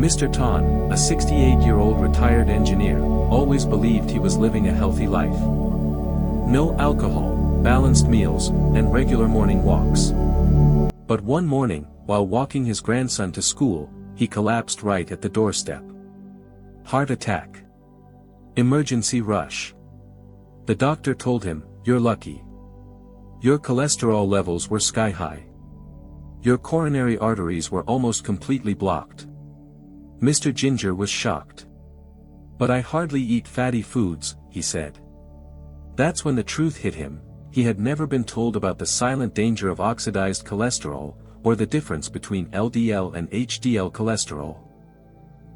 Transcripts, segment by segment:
Mr. Tan, a 68-year-old retired engineer, always believed he was living a healthy life. No alcohol, balanced meals, and regular morning walks. But one morning, while walking his grandson to school, he collapsed right at the doorstep. Heart attack. Emergency rush. The doctor told him, "You're lucky. Your cholesterol levels were sky high. Your coronary arteries were almost completely blocked." Mr. Ginger was shocked. "But I hardly eat fatty foods," he said. That's when the truth hit him. He had never been told about the silent danger of oxidized cholesterol, or the difference between LDL and HDL cholesterol.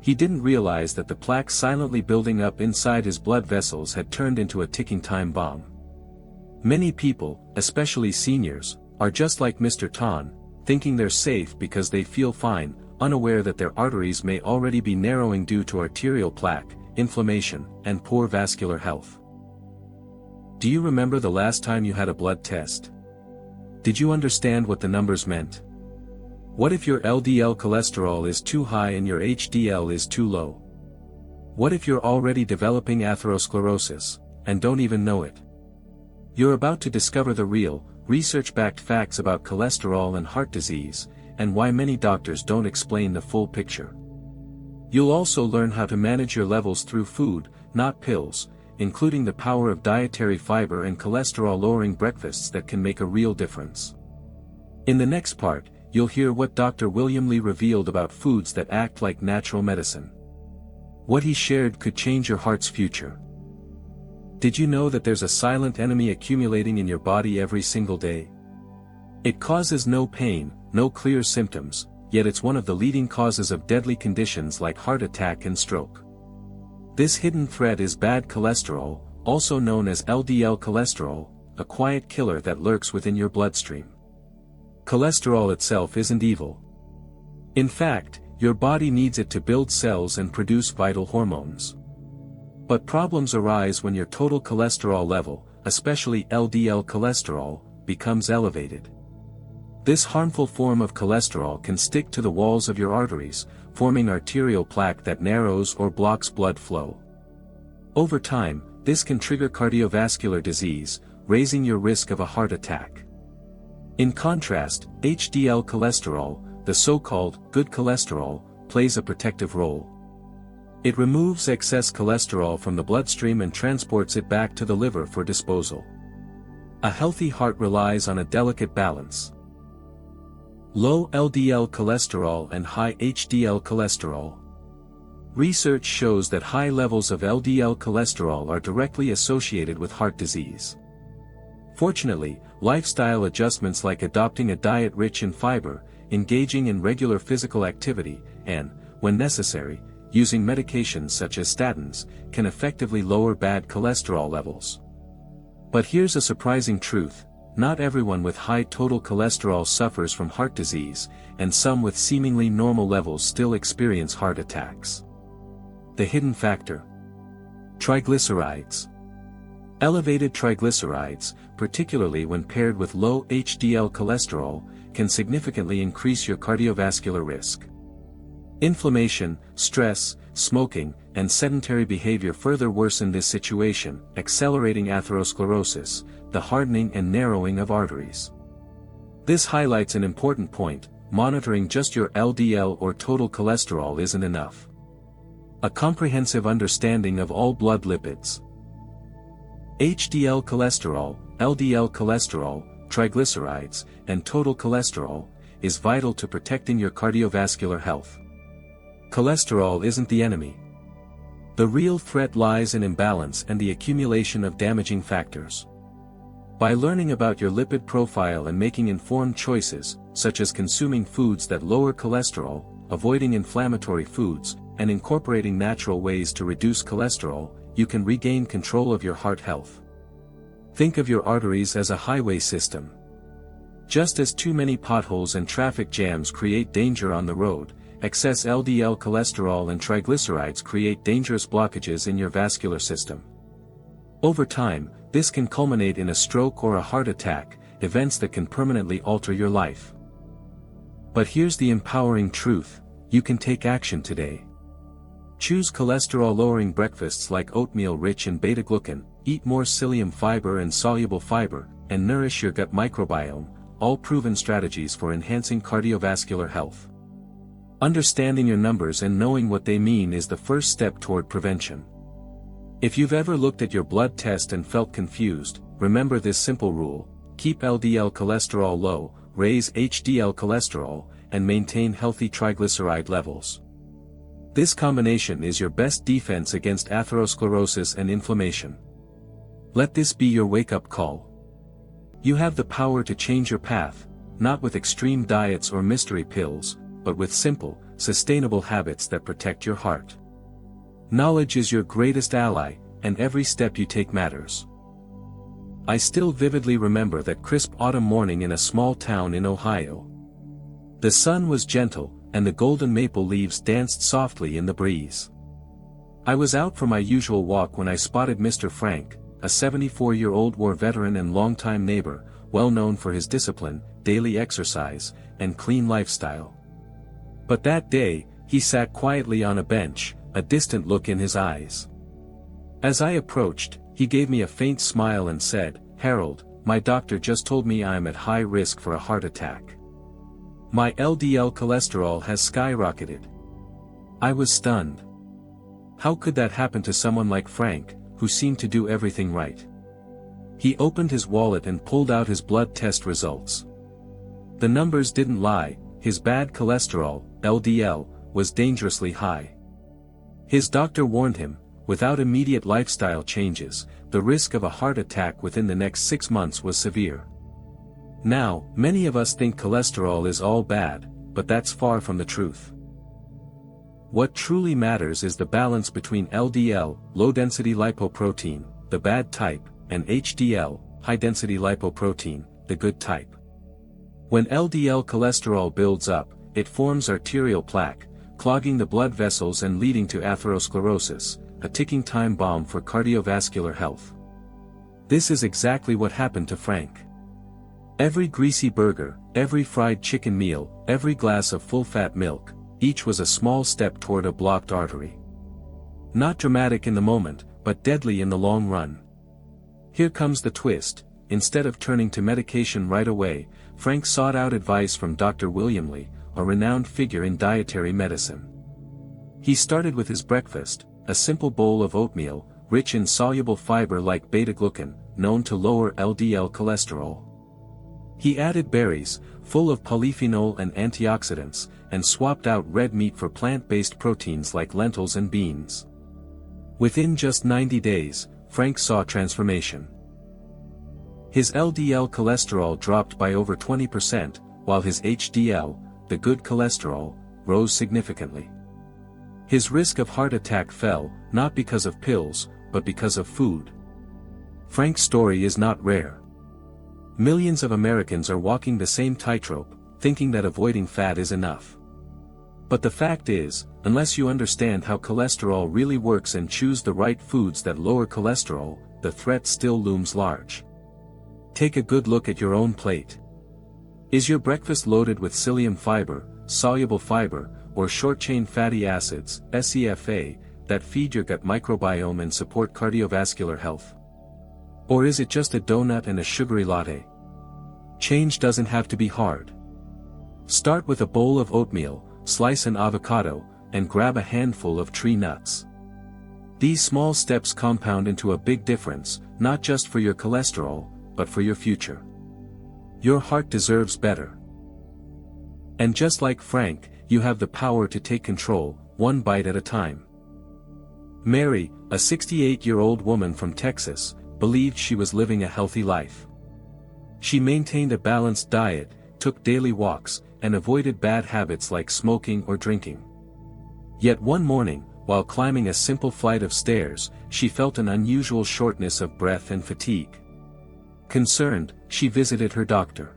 He didn't realize that the plaque silently building up inside his blood vessels had turned into a ticking time bomb. Many people, especially seniors, are just like Mr. Tan, thinking they're safe because they feel fine, unaware that their arteries may already be narrowing due to arterial plaque, inflammation, and poor vascular health. Do you remember the last time you had a blood test? Did you understand what the numbers meant? What if your LDL cholesterol is too high and your HDL is too low? What if you're already developing atherosclerosis, and don't even know it? You're about to discover the real, research-backed facts about cholesterol and heart disease, and why many doctors don't explain the full picture. You'll also learn how to manage your levels through food, not pills, including the power of dietary fiber and cholesterol-lowering breakfasts that can make a real difference. In the next part, you'll hear what Dr. William Lee revealed about foods that act like natural medicine. What he shared could change your heart's future. Did you know that there's a silent enemy accumulating in your body every single day? It causes no pain, no clear symptoms, yet it's one of the leading causes of deadly conditions like heart attack and stroke. This hidden threat is bad cholesterol, also known as LDL cholesterol, a quiet killer that lurks within your bloodstream. Cholesterol itself isn't evil. In fact, your body needs it to build cells and produce vital hormones. But problems arise when your total cholesterol level, especially LDL cholesterol, becomes elevated. This harmful form of cholesterol can stick to the walls of your arteries, forming arterial plaque that narrows or blocks blood flow. Over time, this can trigger cardiovascular disease, raising your risk of a heart attack. In contrast, HDL cholesterol, the so-called good cholesterol, plays a protective role. It removes excess cholesterol from the bloodstream and transports it back to the liver for disposal. A healthy heart relies on a delicate balance. Low LDL cholesterol and high HDL cholesterol. Research shows that high levels of LDL cholesterol are directly associated with heart disease. Fortunately, lifestyle adjustments like adopting a diet rich in fiber, engaging in regular physical activity, and, when necessary, using medications such as statins, can effectively lower bad cholesterol levels. But here's a surprising truth. Not everyone with high total cholesterol suffers from heart disease, and some with seemingly normal levels still experience heart attacks. The hidden factor. Triglycerides. Elevated triglycerides, particularly when paired with low HDL cholesterol, can significantly increase your cardiovascular risk. Inflammation, stress, smoking, and sedentary behavior further worsen this situation, accelerating atherosclerosis, the hardening and narrowing of arteries. This highlights an important point: monitoring just your LDL or total cholesterol isn't enough. A comprehensive understanding of all blood lipids, HDL cholesterol, LDL cholesterol, triglycerides, and total cholesterol, is vital to protecting your cardiovascular health. Cholesterol isn't the enemy. The real threat lies in imbalance and the accumulation of damaging factors. By learning about your lipid profile and making informed choices, such as consuming foods that lower cholesterol, avoiding inflammatory foods, and incorporating natural ways to reduce cholesterol, you can regain control of your heart health. Think of your arteries as a highway system. Just as too many potholes and traffic jams create danger on the road, excess LDL cholesterol and triglycerides create dangerous blockages in your vascular system. Over time, this can culminate in a stroke or a heart attack, events that can permanently alter your life. But here's the empowering truth: you can take action today. Choose cholesterol-lowering breakfasts like oatmeal rich in beta-glucan, eat more psyllium fiber and soluble fiber, and nourish your gut microbiome, all proven strategies for enhancing cardiovascular health. Understanding your numbers and knowing what they mean is the first step toward prevention. If you've ever looked at your blood test and felt confused, remember this simple rule: keep LDL cholesterol low, raise HDL cholesterol, and maintain healthy triglyceride levels. This combination is your best defense against atherosclerosis and inflammation. Let this be your wake-up call. You have the power to change your path, not with extreme diets or mystery pills, but with simple, sustainable habits that protect your heart. Knowledge is your greatest ally, and every step you take matters. I still vividly remember that crisp autumn morning in a small town in Ohio. The sun was gentle, and the golden maple leaves danced softly in the breeze. I was out for my usual walk when I spotted Mr. Frank, a 74-year-old war veteran and longtime neighbor, well known for his discipline, daily exercise, and clean lifestyle. But that day, he sat quietly on a bench, a distant look in his eyes. As I approached, he gave me a faint smile and said, "Harold, my doctor just told me I am at high risk for a heart attack. My LDL cholesterol has skyrocketed." I was stunned. How could that happen to someone like Frank, who seemed to do everything right? He opened his wallet and pulled out his blood test results. The numbers didn't lie. His bad cholesterol, LDL, was dangerously high. His doctor warned him, without immediate lifestyle changes, the risk of a heart attack within the next 6 months was severe. Now, many of us think cholesterol is all bad, but that's far from the truth. What truly matters is the balance between LDL, low-density lipoprotein, the bad type, and HDL, high-density lipoprotein, the good type. When LDL cholesterol builds up, it forms arterial plaque, clogging the blood vessels and leading to atherosclerosis, a ticking time bomb for cardiovascular health. This is exactly what happened to Frank. Every greasy burger, every fried chicken meal, every glass of full-fat milk, each was a small step toward a blocked artery. Not dramatic in the moment, but deadly in the long run. Here comes the twist: instead of turning to medication right away, Frank sought out advice from Dr. William Lee, a renowned figure in dietary medicine. He started with his breakfast, a simple bowl of oatmeal, rich in soluble fiber like beta-glucan, known to lower LDL cholesterol. He added berries, full of polyphenol and antioxidants, and swapped out red meat for plant-based proteins like lentils and beans. Within just 90 days, Frank saw transformation. His LDL cholesterol dropped by over 20%, while his HDL, the good cholesterol, rose significantly. His risk of heart attack fell, not because of pills, but because of food. Frank's story is not rare. Millions of Americans are walking the same tightrope, thinking that avoiding fat is enough. But the fact is, unless you understand how cholesterol really works and choose the right foods that lower cholesterol, the threat still looms large. Take a good look at your own plate. Is your breakfast loaded with psyllium fiber, soluble fiber, or short-chain fatty acids, SEFA, that feed your gut microbiome and support cardiovascular health? Or is it just a donut and a sugary latte? Change doesn't have to be hard. Start with a bowl of oatmeal, slice an avocado, and grab a handful of tree nuts. These small steps compound into a big difference, not just for your cholesterol, but for your future. Your heart deserves better. And just like Frank, you have the power to take control, one bite at a time. Mary, a 68-year-old woman from Texas, believed she was living a healthy life. She maintained a balanced diet, took daily walks, and avoided bad habits like smoking or drinking. Yet one morning, while climbing a simple flight of stairs, she felt an unusual shortness of breath and fatigue. Concerned, she visited her doctor.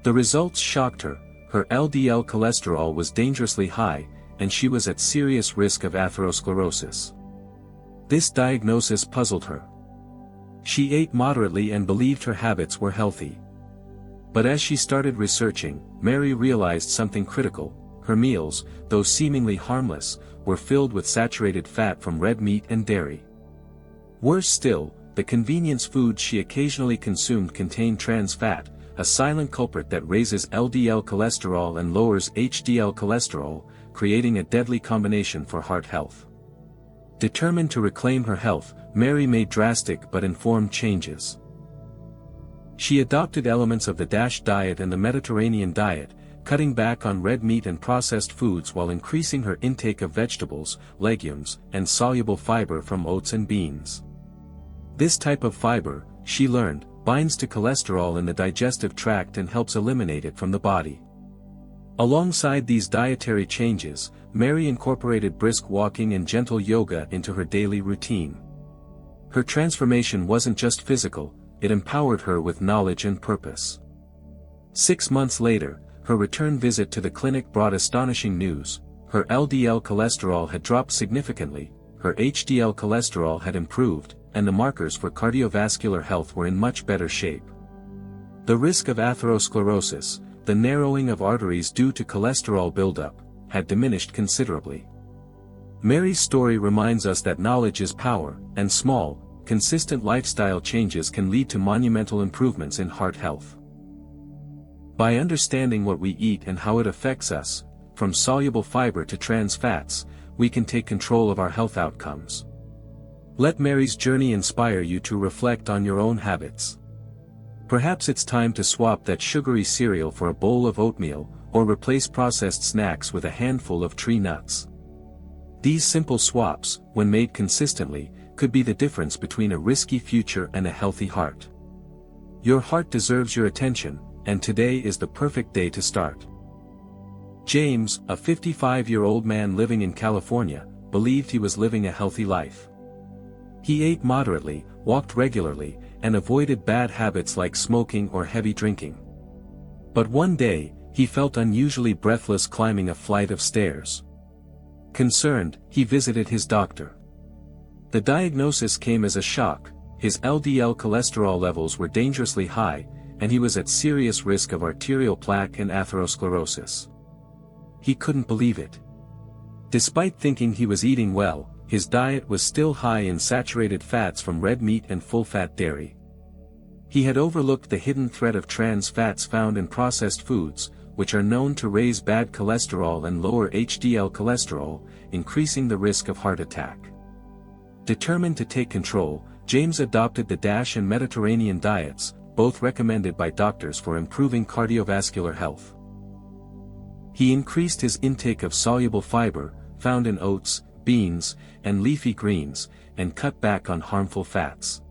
The results shocked her. Her LDL cholesterol was dangerously high, and she was at serious risk of atherosclerosis. This diagnosis puzzled her. She ate moderately and believed her habits were healthy. But as she started researching, Mary realized something critical: Her meals, though seemingly harmless, were filled with saturated fat from red meat and dairy. Worse still, the convenience foods she occasionally consumed contained trans fat, a silent culprit that raises LDL cholesterol and lowers HDL cholesterol, creating a deadly combination for heart health. Determined to reclaim her health, Mary made drastic but informed changes. She adopted elements of the DASH diet and the Mediterranean diet, cutting back on red meat and processed foods while increasing her intake of vegetables, legumes, and soluble fiber from oats and beans. This type of fiber, she learned, binds to cholesterol in the digestive tract and helps eliminate it from the body. Alongside these dietary changes, Mary incorporated brisk walking and gentle yoga into her daily routine. Her transformation wasn't just physical, it empowered her with knowledge and purpose. 6 months later, her return visit to the clinic brought astonishing news. Her LDL cholesterol had dropped significantly, her HDL cholesterol had improved, and the markers for cardiovascular health were in much better shape. The risk of atherosclerosis, the narrowing of arteries due to cholesterol buildup, had diminished considerably. Mary's story reminds us that knowledge is power, and small, consistent lifestyle changes can lead to monumental improvements in heart health. By understanding what we eat and how it affects us, from soluble fiber to trans fats, we can take control of our health outcomes. Let Mary's journey inspire you to reflect on your own habits. Perhaps it's time to swap that sugary cereal for a bowl of oatmeal, or replace processed snacks with a handful of tree nuts. These simple swaps, when made consistently, could be the difference between a risky future and a healthy heart. Your heart deserves your attention, and today is the perfect day to start. James, a 55-year-old man living in California, believed he was living a healthy life. He ate moderately, walked regularly, and avoided bad habits like smoking or heavy drinking. But one day, he felt unusually breathless climbing a flight of stairs. Concerned, he visited his doctor. The diagnosis came as a shock. His LDL cholesterol levels were dangerously high, and he was at serious risk of arterial plaque and atherosclerosis. He couldn't believe it. Despite thinking he was eating well, his diet was still high in saturated fats from red meat and full-fat dairy. He had overlooked the hidden threat of trans fats found in processed foods, which are known to raise bad cholesterol and lower HDL cholesterol, increasing the risk of heart attack. Determined to take control, James adopted the DASH and Mediterranean diets, both recommended by doctors for improving cardiovascular health. He increased his intake of soluble fiber, found in oats, beans, and leafy greens, and cut back on harmful fats.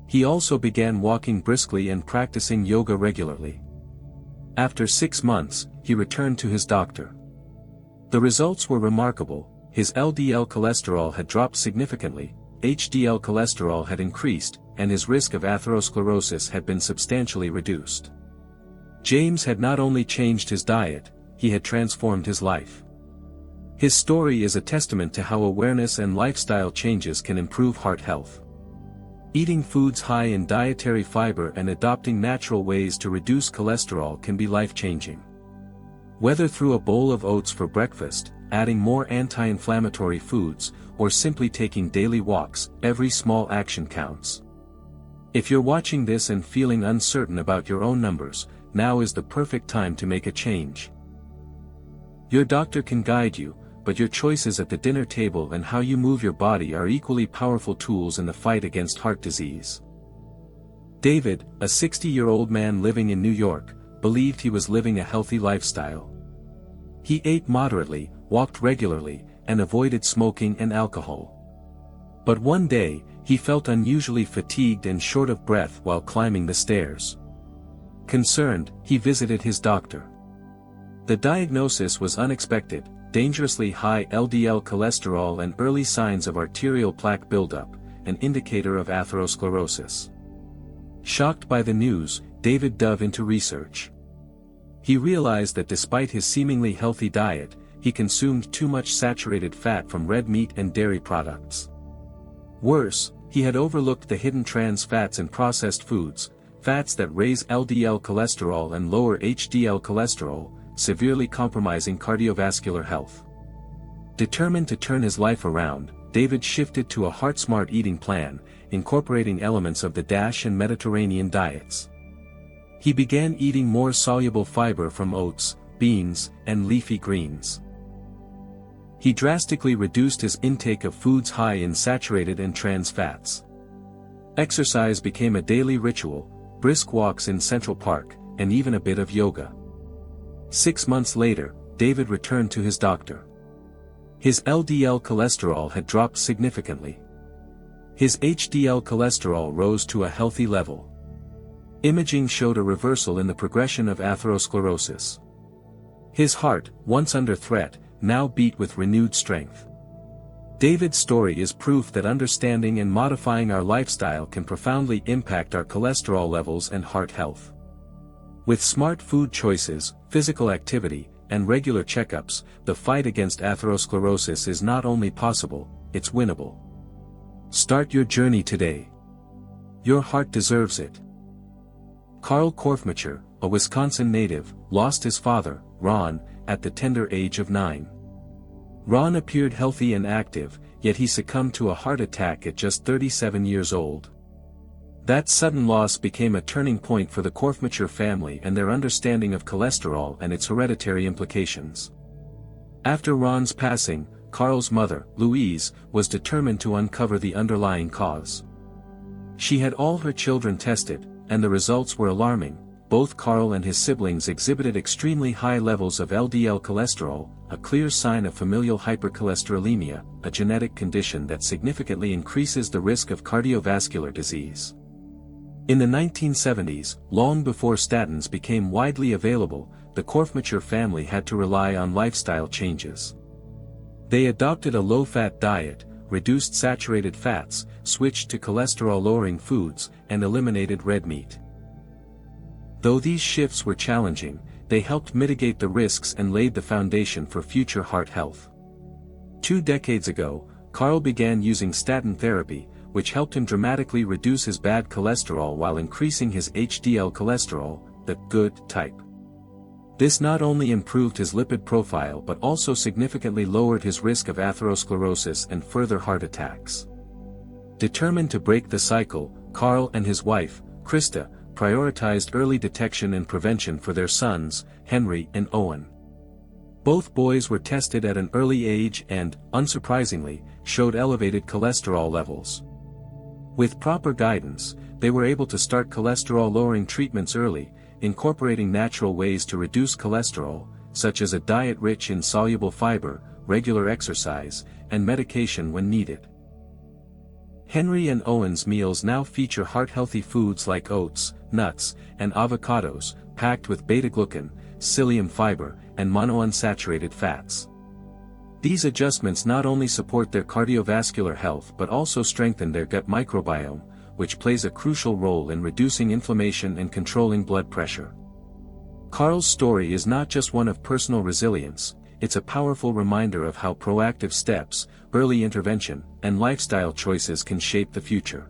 He also began walking briskly and practicing yoga regularly. After 6 months, he returned to his doctor. The results were remarkable. His LDL cholesterol had dropped significantly, HDL cholesterol had increased, and his risk of atherosclerosis had been substantially reduced. James had not only changed his diet, he had transformed his life. His story is a testament to how awareness and lifestyle changes can improve heart health. Eating foods high in dietary fiber and adopting natural ways to reduce cholesterol can be life-changing. Whether through a bowl of oats for breakfast, adding more anti-inflammatory foods, or simply taking daily walks, every small action counts. If you're watching this and feeling uncertain about your own numbers, now is the perfect time to make a change. Your doctor can guide you, but your choices at the dinner table and how you move your body are equally powerful tools in the fight against heart disease. David, a 60-year-old man living in New York, believed he was living a healthy lifestyle. He ate moderately, walked regularly, and avoided smoking and alcohol. But one day, he felt unusually fatigued and short of breath while climbing the stairs. Concerned, he visited his doctor. The diagnosis was unexpected: dangerously high LDL cholesterol and early signs of arterial plaque buildup, an indicator of atherosclerosis. Shocked by the news, David dove into research. He realized that despite his seemingly healthy diet, he consumed too much saturated fat from red meat and dairy products. Worse, he had overlooked the hidden trans fats in processed foods, fats that raise LDL cholesterol and lower HDL cholesterol, severely compromising cardiovascular health. Determined to turn his life around, David shifted to a heart-smart eating plan, incorporating elements of the DASH and Mediterranean diets. He began eating more soluble fiber from oats, beans, and leafy greens. He drastically reduced his intake of foods high in saturated and trans fats. Exercise became a daily ritual, brisk walks in Central Park, and even a bit of yoga. 6 months later, David returned to his doctor. His LDL cholesterol had dropped significantly. His HDL cholesterol rose to a healthy level. Imaging showed a reversal in the progression of atherosclerosis. His heart, once under threat, now beat with renewed strength. David's story is proof that understanding and modifying our lifestyle can profoundly impact our cholesterol levels and heart health. With smart food choices, physical activity, and regular checkups, the fight against atherosclerosis is not only possible, it's winnable. Start your journey today. Your heart deserves it. Carl Korfmacher, a Wisconsin native, lost his father, Ron, at the tender age of 9. Ron appeared healthy and active, yet he succumbed to a heart attack at just 37 years old. That sudden loss became a turning point for the Korfmacher family and their understanding of cholesterol and its hereditary implications. After Ron's passing, Carl's mother, Louise, was determined to uncover the underlying cause. She had all her children tested, and the results were alarming. Both Carl and his siblings exhibited extremely high levels of LDL cholesterol, a clear sign of familial hypercholesterolemia, a genetic condition that significantly increases the risk of cardiovascular disease. In the 1970s, long before statins became widely available, the Korfmacher family had to rely on lifestyle changes. They adopted a low-fat diet, reduced saturated fats, switched to cholesterol-lowering foods, and eliminated red meat. Though these shifts were challenging, they helped mitigate the risks and laid the foundation for future heart health. 2 decades ago, Carl began using statin therapy, which helped him dramatically reduce his bad cholesterol while increasing his HDL cholesterol, the good type. This not only improved his lipid profile but also significantly lowered his risk of atherosclerosis and further heart attacks. Determined to break the cycle, Carl and his wife, Krista, prioritized early detection and prevention for their sons, Henry and Owen. Both boys were tested at an early age and, unsurprisingly, showed elevated cholesterol levels. With proper guidance, they were able to start cholesterol-lowering treatments early, incorporating natural ways to reduce cholesterol, such as a diet rich in soluble fiber, regular exercise, and medication when needed. Henry and Owen's meals now feature heart-healthy foods like oats, nuts, and avocados, packed with beta-glucan, psyllium fiber, and monounsaturated fats. These adjustments not only support their cardiovascular health but also strengthen their gut microbiome, which plays a crucial role in reducing inflammation and controlling blood pressure. Carl's story is not just one of personal resilience, it's a powerful reminder of how proactive steps, early intervention, and lifestyle choices can shape the future.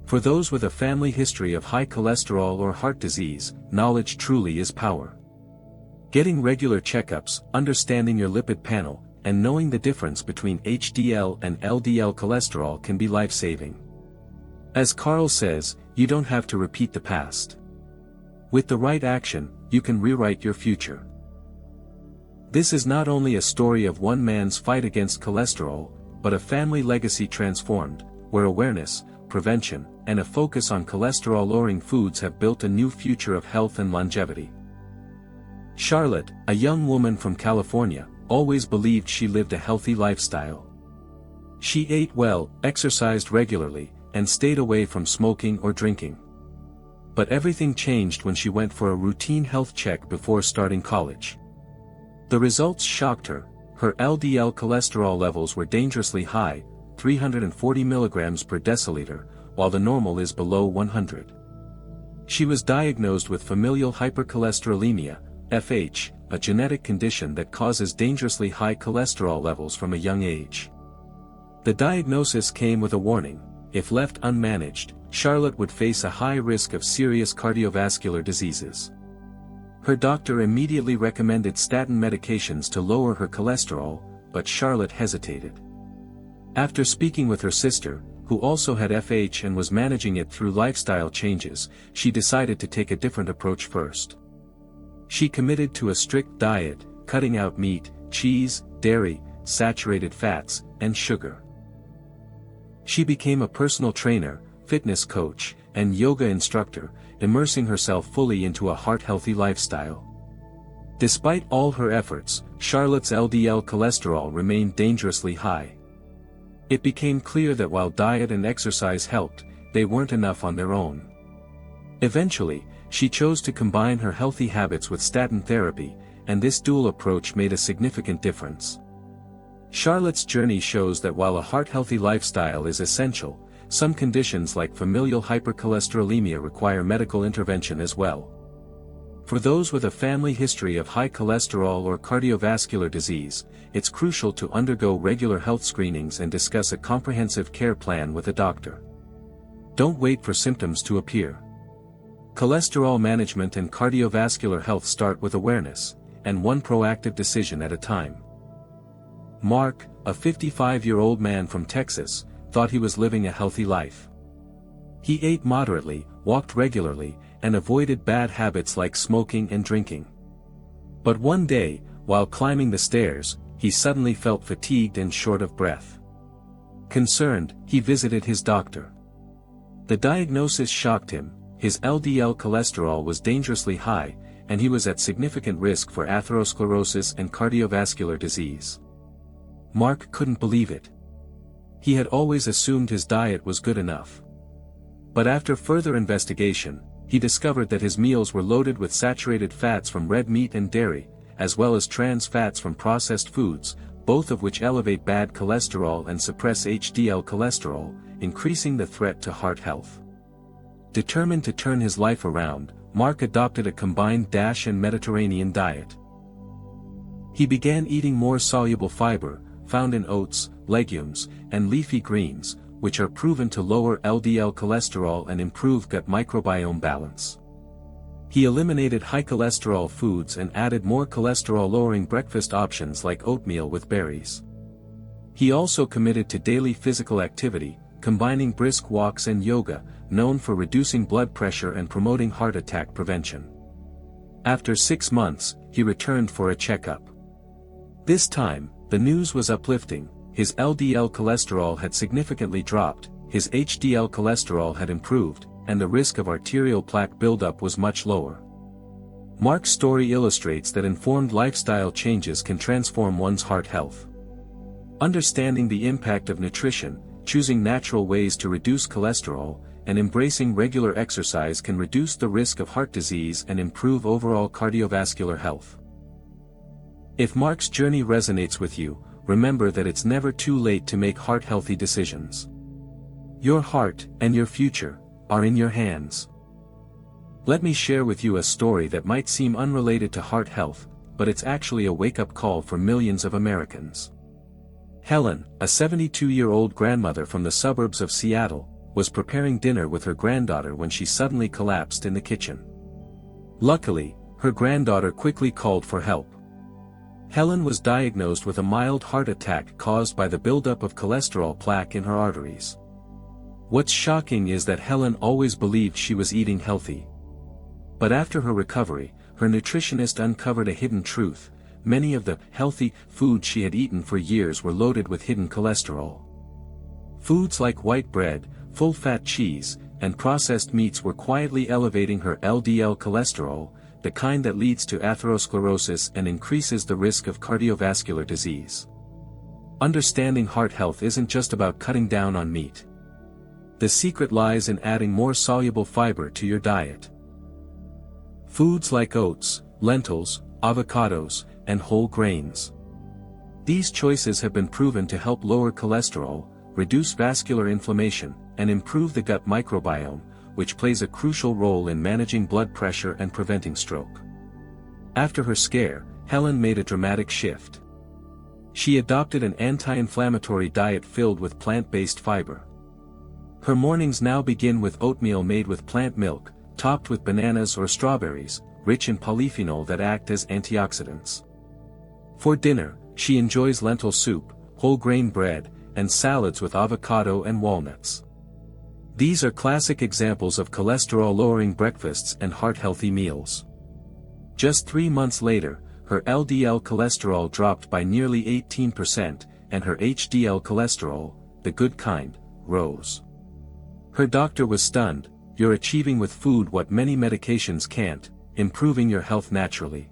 For those with a family history of high cholesterol or heart disease, knowledge truly is power. Getting regular checkups, understanding your lipid panel, and knowing the difference between HDL and LDL cholesterol can be life-saving. As Carl says, you don't have to repeat the past. With the right action, you can rewrite your future. This is not only a story of one man's fight against cholesterol, but a family legacy transformed, where awareness, prevention, and a focus on cholesterol-lowering foods have built a new future of health and longevity. Charlotte, a young woman from California, always believed she lived a healthy lifestyle. She ate well, exercised regularly, and stayed away from smoking or drinking. But everything changed when she went for a routine health check before starting college. The results shocked her. Her LDL cholesterol levels were dangerously high, 340 mg per deciliter, while the normal is below 100. She was diagnosed with familial hypercholesterolemia, FH, a genetic condition that causes dangerously high cholesterol levels from a young age. The diagnosis came with a warning: if left unmanaged, Charlotte would face a high risk of serious cardiovascular diseases. Her doctor immediately recommended statin medications to lower her cholesterol, but Charlotte hesitated. After speaking with her sister, who also had FH and was managing it through lifestyle changes, she decided to take a different approach first. She committed to a strict diet, cutting out meat, cheese, dairy, saturated fats, and sugar. She became a personal trainer, fitness coach, and yoga instructor, immersing herself fully into a heart-healthy lifestyle. Despite all her efforts, Charlotte's LDL cholesterol remained dangerously high. It became clear that while diet and exercise helped, they weren't enough on their own. Eventually, she chose to combine her healthy habits with statin therapy, and this dual approach made a significant difference. Charlotte's journey shows that while a heart-healthy lifestyle is essential, some conditions like familial hypercholesterolemia require medical intervention as well. For those with a family history of high cholesterol or cardiovascular disease, it's crucial to undergo regular health screenings and discuss a comprehensive care plan with a doctor. Don't wait for symptoms to appear. Cholesterol management and cardiovascular health start with awareness, and one proactive decision at a time. Mark, a 55-year-old man from Texas, thought he was living a healthy life. He ate moderately, walked regularly, and avoided bad habits like smoking and drinking. But one day, while climbing the stairs, he suddenly felt fatigued and short of breath. Concerned, he visited his doctor. The diagnosis shocked him. His LDL cholesterol was dangerously high, and he was at significant risk for atherosclerosis and cardiovascular disease. Mark couldn't believe it. He had always assumed his diet was good enough. But after further investigation, he discovered that his meals were loaded with saturated fats from red meat and dairy, as well as trans fats from processed foods, both of which elevate bad cholesterol and suppress HDL cholesterol, increasing the threat to heart health. Determined to turn his life around, Mark adopted a combined DASH and Mediterranean diet. He began eating more soluble fiber, found in oats, legumes, and leafy greens, which are proven to lower LDL cholesterol and improve gut microbiome balance. He eliminated high cholesterol foods and added more cholesterol-lowering breakfast options like oatmeal with berries. He also committed to daily physical activity, combining brisk walks and yoga, known for reducing blood pressure and promoting heart attack prevention. After 6 months, he returned for a checkup. This time, the news was uplifting. His LDL cholesterol had significantly dropped, his HDL cholesterol had improved, and the risk of arterial plaque buildup was much lower. Mark's story illustrates that informed lifestyle changes can transform one's heart health. Understanding the impact of nutrition, choosing natural ways to reduce cholesterol, and embracing regular exercise can reduce the risk of heart disease and improve overall cardiovascular health. If Mark's journey resonates with you, remember that it's never too late to make heart-healthy decisions. Your heart, and your future, are in your hands. Let me share with you a story that might seem unrelated to heart health, but it's actually a wake-up call for millions of Americans. Helen, a 72-year-old grandmother from the suburbs of Seattle, was preparing dinner with her granddaughter when she suddenly collapsed in the kitchen. Luckily, her granddaughter quickly called for help. Helen was diagnosed with a mild heart attack caused by the buildup of cholesterol plaque in her arteries. What's shocking is that Helen always believed she was eating healthy. But after her recovery, her nutritionist uncovered a hidden truth: many of the healthy foods she had eaten for years were loaded with hidden cholesterol. Foods like white bread, full-fat cheese, and processed meats were quietly elevating her LDL cholesterol, the kind that leads to atherosclerosis and increases the risk of cardiovascular disease. Understanding heart health isn't just about cutting down on meat. The secret lies in adding more soluble fiber to your diet. Foods like oats, lentils, avocados, and whole grains. These choices have been proven to help lower cholesterol, reduce vascular inflammation, and improve the gut microbiome, which plays a crucial role in managing blood pressure and preventing stroke. After her scare, Helen made a dramatic shift. She adopted an anti-inflammatory diet filled with plant-based fiber. Her mornings now begin with oatmeal made with plant milk, topped with bananas or strawberries, rich in polyphenol that act as antioxidants. For dinner, she enjoys lentil soup, whole grain bread, and salads with avocado and walnuts. These are classic examples of cholesterol-lowering breakfasts and heart-healthy meals. Just 3 months later, her LDL cholesterol dropped by nearly 18%, and her HDL cholesterol, the good kind, rose. Her doctor was stunned. You're achieving with food what many medications can't, improving your health naturally.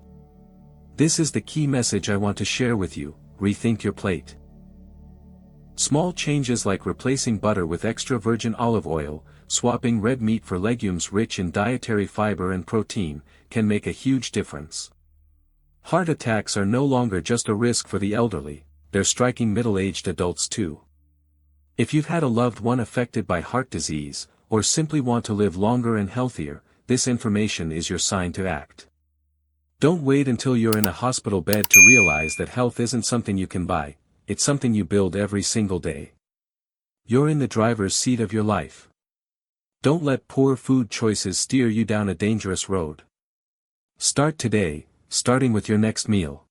This is the key message I want to share with you: rethink your plate. Small changes like replacing butter with extra virgin olive oil, swapping red meat for legumes rich in dietary fiber and protein, can make a huge difference. Heart attacks are no longer just a risk for the elderly, they're striking middle-aged adults too. If you've had a loved one affected by heart disease, or simply want to live longer and healthier, this information is your sign to act. Don't wait until you're in a hospital bed to realize that health isn't something you can buy, it's something you build every single day. You're in the driver's seat of your life. Don't let poor food choices steer you down a dangerous road. Start today, starting with your next meal.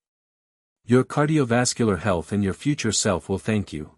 Your cardiovascular health and your future self will thank you.